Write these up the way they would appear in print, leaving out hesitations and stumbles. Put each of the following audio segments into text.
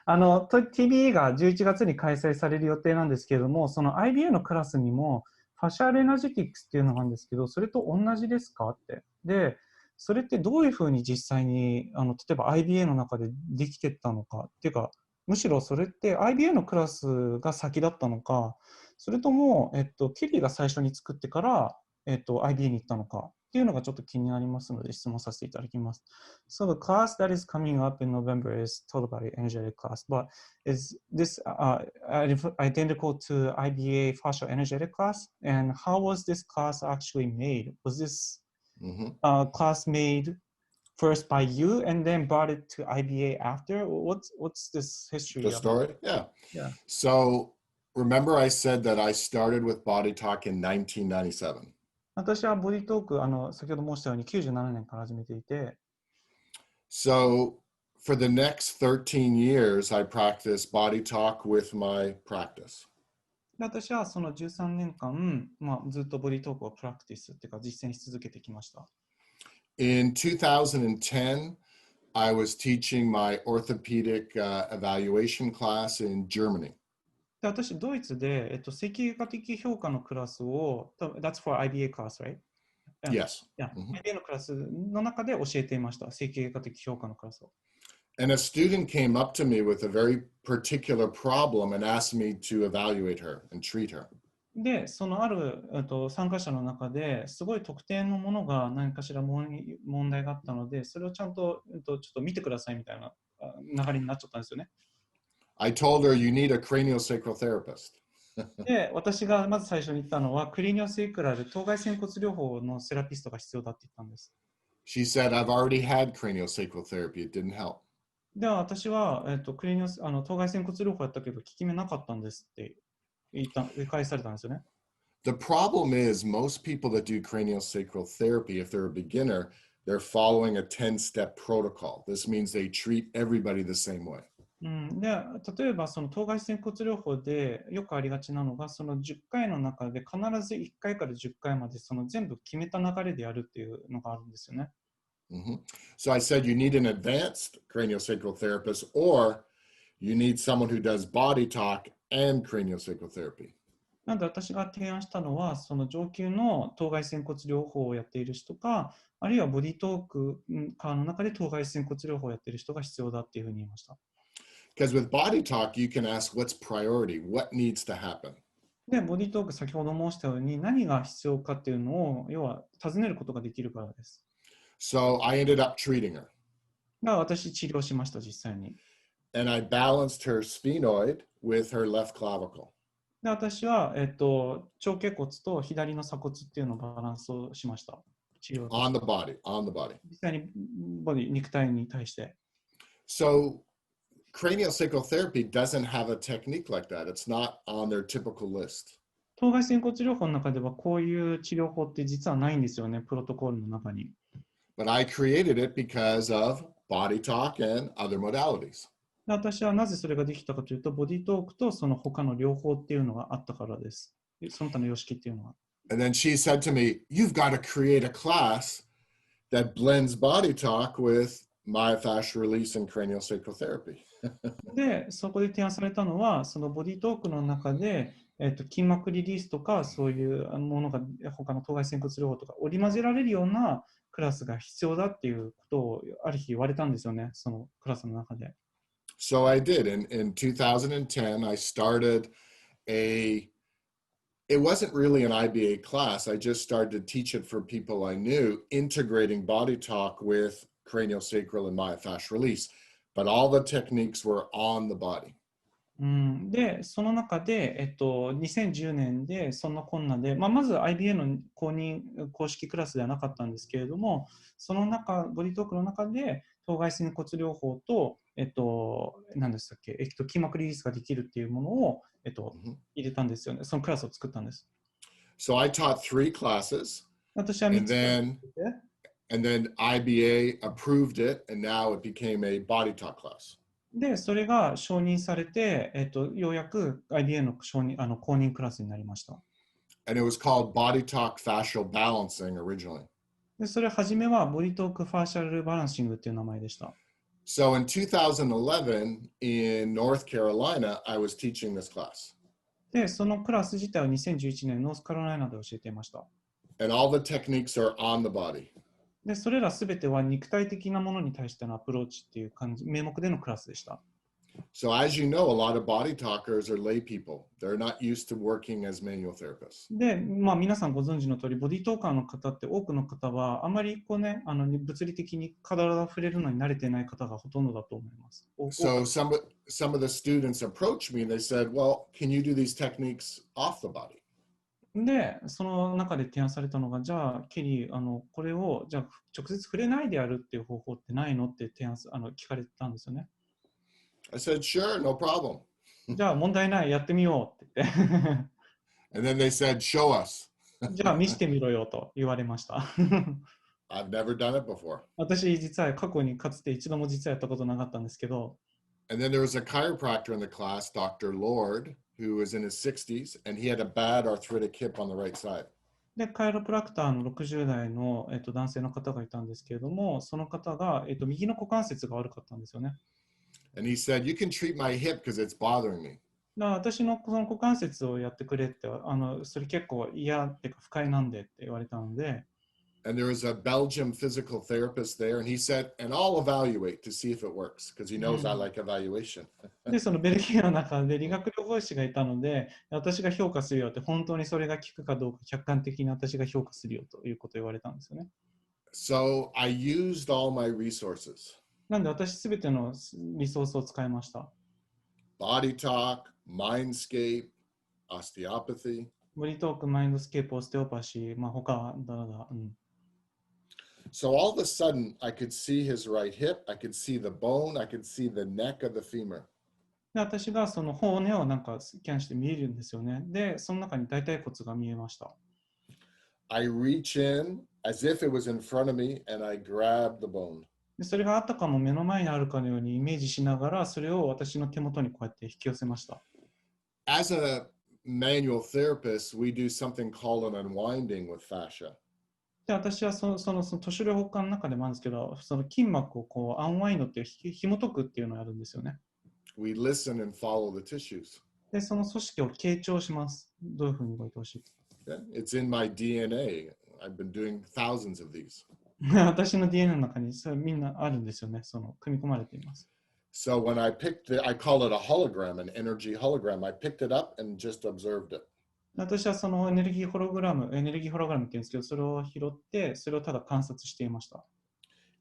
TBE が11月に開催される予定なんですけれども、その IBA のクラスにも、ファシャルエナジェティクスっていうのがあるんですけど、それと同じですかって。で、それってどういうふうに実際に、例えば IBA の中でできてったのかっていうか、むしろそれって IBA のクラスが先だったのか、それとも、ケリーが最初に作ってから、IBA に行ったのかっていうのがちょっと気になりますので質問させていただきます。So the class that is coming up in November is Total Body Energetic class, but is this identical to IBA Fascial Energetic class? And how was this class actually made? Was this class made first by you and then brought it to IBA after? What's this history The of? story? Yeah. Yeah. So remember I said that I started with Body Talk in 1997. 私はボディトーク、先ほど申したように97年から始めていて、So for the next 13 years, I practiced Body Talk with my practice. で私はその13年間、ずっとボディトークをプラクティスっていうか実践し続けてきました。In 2010, I was teaching my orthopedic evaluation class in Germany. で私、ドイツで、整形外科的評価のクラスを、That's for IBA class, right? Yes. Yeah. IBA のクラスの中で教えていました。整形外科的評価のクラスを。And a student came up to me with a very particular problem and asked me to evaluate her and treat her. で、そのある参加者の中ですごい特定のものが何かしら問題があったので、それをちゃんとちょっと見てくださいみたいな流れになっちゃったんですよね。I told her you need a craniosacral therapist. で、私がまず最初に言ったのは、クリニオセイクラル、頭蓋仙骨療法のセラピストが必要だって言ったんです。She said, I've already had craniosacral therapy. It didn't help. では、私は、頭蓋仙骨療法やったけど、効き目なかったんですって言い返されたんですよね。The problem is most people that do craniosacral therapy, if they're a beginner, they're following a 10-step protocol. This means they treat everybody the same way. で例えばその頭蓋仙骨療法でよくありがちなのがその10回の中で必ず1回から10回までその全部決めた流れでやるっていうのがあるんですよね。So I said you need an advanced craniosacral therapist or you need someone who does body talk and craniosacral therapy. なので私が提案したのはその上級の頭蓋仙骨療法をやっている人かあるいはボディトークの中で頭蓋仙骨療法をやっている人が必要だっていうふうに言いました。Because with body talk, you can ask what's priority, what needs to happen. で、ボディトーク先ほど申したように何が必要かっていうのを要は尋ねることができるからです。So I ended up treating her. 私治療しました実際に。And I balanced her sphenoid with her left clavicle. で私は、腸脛骨と左の鎖骨っていうのをバランスをしました。治療 on the body. 実際に肉体に対して。So craniosacral therapy doesn't have a technique like that. It's not on their typical list. 頭蓋仙骨療法の中ではこういう治療法って実はないんですよね、プロトコルの中に。But I created it because of body talk and other modalities. 私はなぜそれができたかというと、ボディトークとその他の両方っていうのがあったからです。その他の様式っていうのは。And then she said to me, you've got to create a class that blends body talk with myofascial release and craniosacral therapy. で、そこで提案されたのは、そのボディトークの中で、筋膜リリースとかそういうものが他の頭蓋仙骨療法とか織り交ぜられるようなクラスが必要だっていうことをある日言われたんですよね、そのクラスの中で。So I did. In 2010, I started it wasn't really an IBA class. I just started to teach it for people I knew, integrating body talk with craniosacral and myofascial release. But all the techniques were on the body. で、その中で、2010年でそんなこんなで、まず IBA の公式クラスではなかったんですけれども、その中、ボディトークの中で、頭蓋仙骨療法と、何でしたっけ、筋膜リリースができるっていうものを、入れたんですよね。そのクラスを作ったんです。So I taught 3 classes, 私は3つ and then IBA approved it, and now it became a body talk class. で、それが承認されて、ようやく IBA の公認クラスになりました。And it was called BodyTalk Fascial Balancing originally. で、それは初めはボディトークファーシャルバランシングっていう名前でした。So in 2011 in North Carolina, I was teaching this class. で、そのクラス自体を2011年ノースカロライナで教えていました。And all the techniques are on the body. で、それらすべては肉体的なものに対してのアプローチっていう名目でのクラスでした。So as you know, a lot of body talkers are lay people. They're not used to working as manual therapists. で、皆さんご存知の通り、ボディートーカーの方って多くの方はあまりこうね、物理的に体が触れるのに慣れていない方がほとんどだと思います。So some of the students approached me and they said, well, can you do these techniques off the body? で、その中で提案されたのが、じゃあ、ケリー、これをじゃあ直接触れないでやるっていう方法ってないのって聞かれたんですよね。I said, sure, no problem. じゃあ、問題ない、やってみようって言って。And then they said, show us. じゃあ、見せてみろよと言われました。I've never done it before. 私、実は過去にかつて一度も実はやったことなかったんですけど、And then there was a chiropractor in the class, Dr. Lord, who was in his 60s, and he had a bad arthritic hip on the right side. で、カイロプラクターの60代の、男性の方がいたんですけれども、その方が、右の股関節が悪かったんですよね。And he said, you can treat my hip because it's bothering me. だから私のその股関節をやってくれって、それ結構嫌っていうか不快なんでって言われたので、And there was a Belgian physical therapist there, and he said, and I'll evaluate to see if it works because he knows I like evaluation. で、そのベルギーの中で理学療法士がいたので、私が評価するよって、本当にそれが効くかどうか客観的に私が評価するよということを言われたんですよね。So I used all my resources. なんで私すべてのリソースを使いました。Body talk, mindscape, osteopathy. ボディトーク、マインドスケープ、オステオパシー、他だ。So all of a sudden, I could see his right hip, I could see the bone, I could see the neck of the femur. で、私がその骨をなんかスキャンして見えるんですよね。で、その中に大腿骨が見えました。I reach in as if it was in front of me and I grab the bone. で、それがあったかも目の前にあるかのようにイメージしながら、それを私の手元にこうやって引き寄せました。As a manual therapist, we do something called an unwinding with fascia. で、私はその都市療法科の中でもあるんですけど、その筋膜をこうアンワインドっていう紐解くっていうのをやるんですよね。We listen and follow the tissues. で、その組織を傾聴します。どういうふうに動いてほしい。Yeah, it's in my DNA. I've been doing thousands of these. 私の DNA の中にそれみんなあるんですよね。組み込まれています。So when I picked it, I call it a hologram, an energy hologram. I picked it up and just observed it. 私はそのエネルギーホログラムって言うんですけど、それを拾って、それをただ観察していました。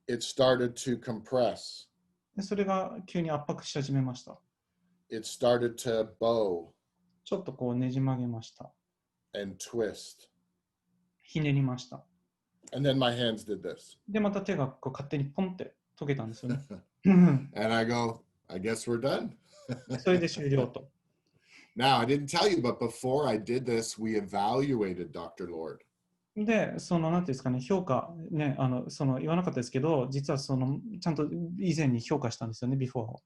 It started to compress. で、それが急に圧迫し始めました。It started to bow ちょっとこうねじ曲げました。and twist. ひねりました。And then my hands did this. で、また手がこう勝手にポンって溶けたんですよね。And I go, I guess we're done. それで終了と。Now, I didn't tell you, but before I did this, we evaluated Dr. Lord. で、なんていうんですかね、評価、ね、言わなかったですけど、実はちゃんと以前に評価したんですよね、before。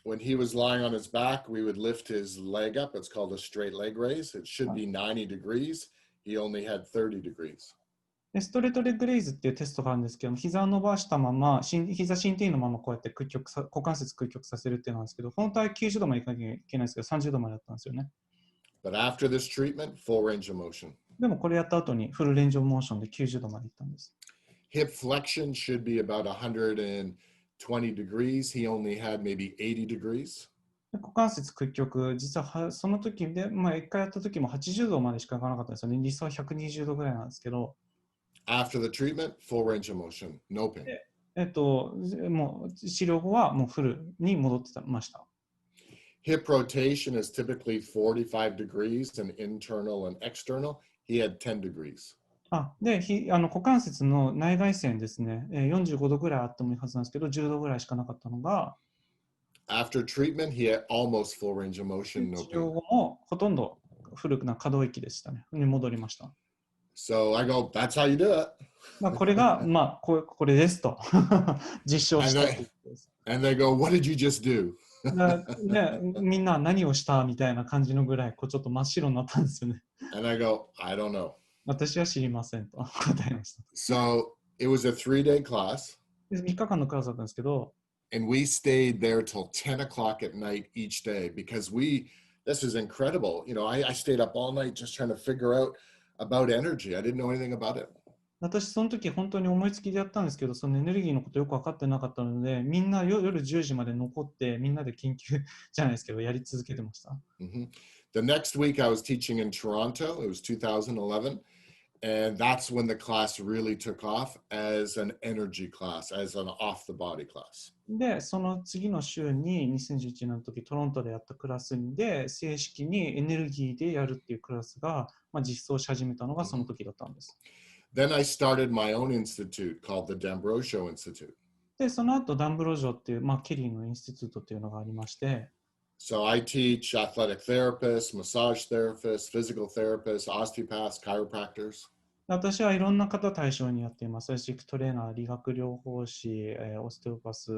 When he was lying on his back, we would lift his leg up. It's called a straight leg raise. It should be 90 degrees. He only had 30 degrees. で、ストレートレッグレイズっていうテストがあるんですけど、膝を伸ばしたまま、膝伸展のままこうやって股関節屈曲させるっていうのなんですけど、本当は90度までいかなきゃいけないですけど、30度までだったんですよね。But after this treatment, full range of motion. でもこれやった後にフルレンジオブモーションで90度までいったんです。Hip flexion should be about 120 degrees. He only had maybe 80 degrees. 股関節屈曲、実はその時で、1回やった時も80度までしかいかなかったんですよね。理想は120度ぐらいなんですけど。After the treatment, full range of motion, no pain. もう治療後はもうフルに戻ってました。Hip rotation is typically 45 degrees and internal and external. He had 10 degrees. で、股関節の内外旋ですね、45度ぐらいあってもいいはずなんですけど、10度ぐらいしかなかったのが、After treatment, he had almost full range of motion, no 治療 pain. 後もほとんど古くな可動域でしたね。に戻りました。So I go, that's how you do it. これが、これですと実証したということです。And they go, what did you just do? みんな何をしたみたいな感じのぐらい、ちょっと真っ白になったんですよね。And I go, I don't know. 私は知りませんと答えました。So it was a 3-day class. 3日間のクラスだったんですけど、And we stayed there till 10 o'clock at night each day because this is incredible. You know, I stayed up all night just trying to figure out about energy. I didn't know anything about it. 私、その時本当に思いつきでやったんですけど、そのエネルギーのことよく分かってなかったので、みんな夜10時まで残って、みんなで研究じゃないですけど、やり続けてました。The next week I was teaching in Toronto. It was 2011. And that's when the class really took off as an energy class, as an off-the-body class. で、その次の週に2011年の時、トロントでやったクラスで、正式にエネルギーでやるっていうクラスが、実装し始めたのがその時だったんです。Then I started my own institute called the D'Ambrosio Institute. で、その後、ダンブロジョっていう、ケリーのインスティテュートっていうのがありまして、So I teach athletic therapists, massage therapists, physical therapists, osteopaths, chiropractors. 私はいろんな方対象にやっています。フィジックトレーナー、理学療法士、オステオパス、い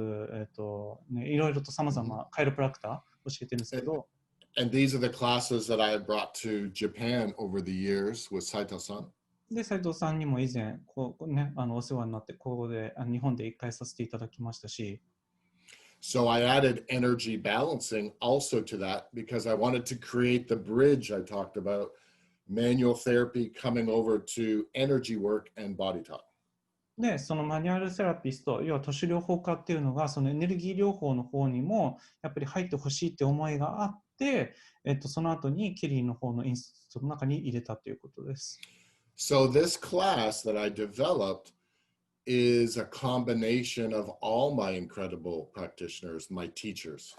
ろいろと様々、カイロプラクター教えてるんですけど、And these are the classes that I had brought to Japan over the years with Saito-san. で、斉藤さんにも以前、お世話になって、ここで、日本で一回させていただきましたし、So I added energy balancing also to that because I wanted to create the bridge I talked about, manual therapy coming over to energy work and body talk. で、そのマニュアルセラピスト、要は都市療法家っていうのが、そのエネルギー療法の方にも、やっぱり入ってほしいって思いがあって、その後にケリーの方のインストの中に入れたということです。So this class that I developed is a combination of all my incredible practitioners, my teachers.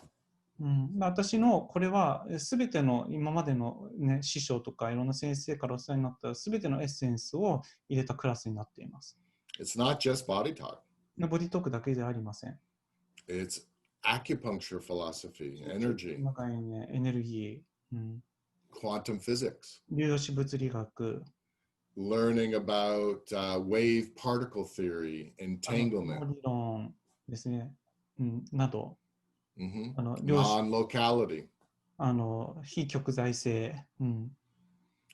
私のこれは全ての今までの、師匠とかいろんな先生からお世話になった全てのエッセンスを入れたクラスになっています。It's not just body talk. ボディトークだけではありません。It's acupuncture philosophy, energy, エネルギー、quantum physics, 粒子物理学、learning about wave particle theory, entanglement, 理論ですね、など、non-locality, 非極材性、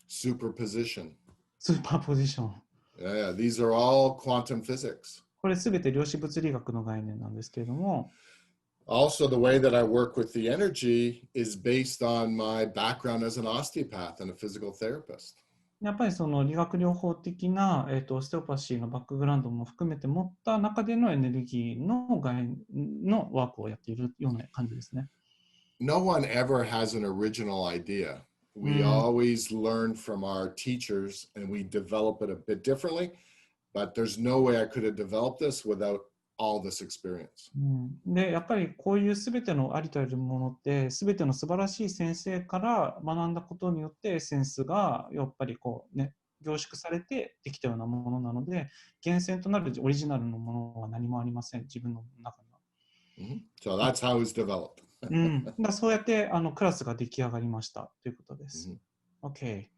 superposition. スーパーポジション。Yeah, these are all quantum physics. これすべて量子物理学の概念なんですけれども、Also, the way that I work with the energy is based on my background as an osteopath and a physical therapist. やっぱりその理学療法的な、オステオパシーのバックグラウンドも含めて持った中でのエネルギーのワークをやっているような感じですね。No one ever has an original idea. We always learn from our teachers and we develop it a bit differently, but there's no way I could have developed this without all this experience. で、やっぱりこういうすべてのありとあらゆるものって、すべての素晴らしい先生から学んだことによって、エッセンスがやっぱり凝縮されてできたようなものなので、源泉となるオリジナルのものは何もありません、自分の中には。So that's how it's developed. そうやってクラスが出来上がりましたということです。OK。